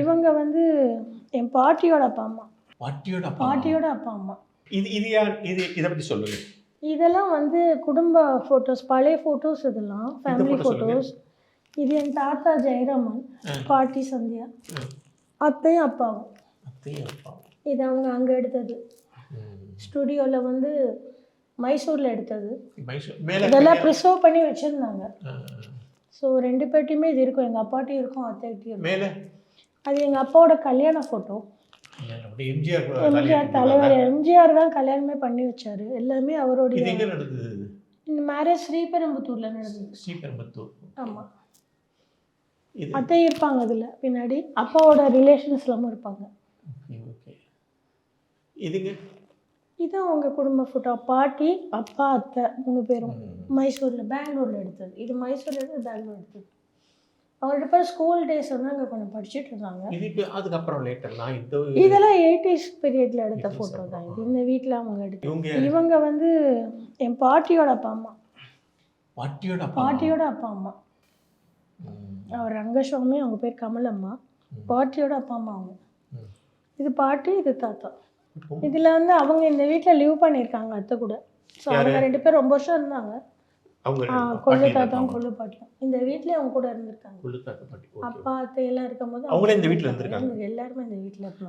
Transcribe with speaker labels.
Speaker 1: இவங்க வந்து என் பாட்டியோட அப்பா அம்மா.
Speaker 2: பாட்டியோட அப்பா
Speaker 1: பாட்டியோட அப்பா அம்மா.
Speaker 2: இது யார்? இதை பற்றி சொல்லுங்க.
Speaker 1: இதெல்லாம் வந்து குடும்ப ஃபோட்டோஸ், பழைய ஃபோட்டோஸ், இதெல்லாம் ஃபேமிலி
Speaker 2: photo சொல்லுங்க.
Speaker 1: ஃபோட்டோஸ். இது என் தாத்தா ஜெயராமன், பாட்டி சந்தியா, அத்தையும் அப்பாவும்.
Speaker 2: அத்தையும் அப்பாவும்.
Speaker 1: இது அவங்க அங்கே எடுத்தது. ஸ்டுடியோவில் வந்து மைசூரில் எடுத்தது. இதெல்லாம் ப்ரிசர்வ் பண்ணி வச்சுருந்தாங்க. ஸோ 2 பேர்ட்டையுமே இது இருக்கும். எங்கள் அப்பாட்டையும் இருக்கும், அத்தைகிட்டையும்
Speaker 2: மேலே
Speaker 1: அது எங்கள் அப்பாவோட கல்யாண ஃபோட்டோ. எம்ஜிஆர் தலைவர் எம்ஜிஆர் தான் கல்யாணமே பண்ணி வச்சார். எல்லாமே அவருடைய.
Speaker 2: இது எங்கே நடந்தது?
Speaker 1: இந்த மேரேஜ் ஸ்ரீபெரும்புத்தூரில் நடந்தது.
Speaker 2: ஸ்ரீபெரும்புத்தூர்.
Speaker 1: ஆமாம். அத்தை இருப்பாங்க அதில் பின்னாடி. அப்பாவோட ரிலேஷன்ஸ்லாமும் இருப்பாங்க.
Speaker 2: ஓகே. இதுங்க
Speaker 1: இது அவங்க குடும்ப ஃபோட்டோ. பாட்டி, அப்பா, அத்தை 3 பேரும் மைசூரில், பெங்களூரில் எடுத்தது. இது மைசூரில் எடுத்து பெங்களூர் எடுத்தது. அவங்கள்ட்ட பேர் ஸ்கூல் டேஸ் வந்து அங்கே கொஞ்சம் படிச்சுட்டு இருந்தாங்க.
Speaker 2: அதுக்கப்புறம் லேட்டர்லாம்
Speaker 1: இதெல்லாம் 80s பீரியடில் எடுத்த ஃபோட்டோ தான். இது இந்த வீட்டில் அவங்க எடுத்து. இவங்க வந்து என் பாட்டியோட அப்பா அம்மா. பாட்டியோட அப்பா அம்மா. அவர் ரங்கசுவாமி, அவங்க பேர் கமலம்மா. பாட்டியோட அப்பா அம்மா அவங்க. இது பாட்டி, இது தாத்தா. இதில் வந்து அவங்க இந்த வீட்டில் லிவ் பண்ணியிருக்காங்க அத்தை கூட. ஸோ அவங்க 2 பேர் ரொம்ப வருஷம் இருந்தாங்க. கொள்ளு தாத்தாவும் கொள்ளு பாட்டியும் இந்த வீட்டிலே அவங்க கூட இருந்திருக்காங்க. அப்பா அத்தை எல்லாம் இருக்கும்போது
Speaker 2: அவங்களே இந்த வீட்டில் இருந்திருக்காங்க.
Speaker 1: எல்லாருமே இந்த வீட்டில் இருந்தாங்க.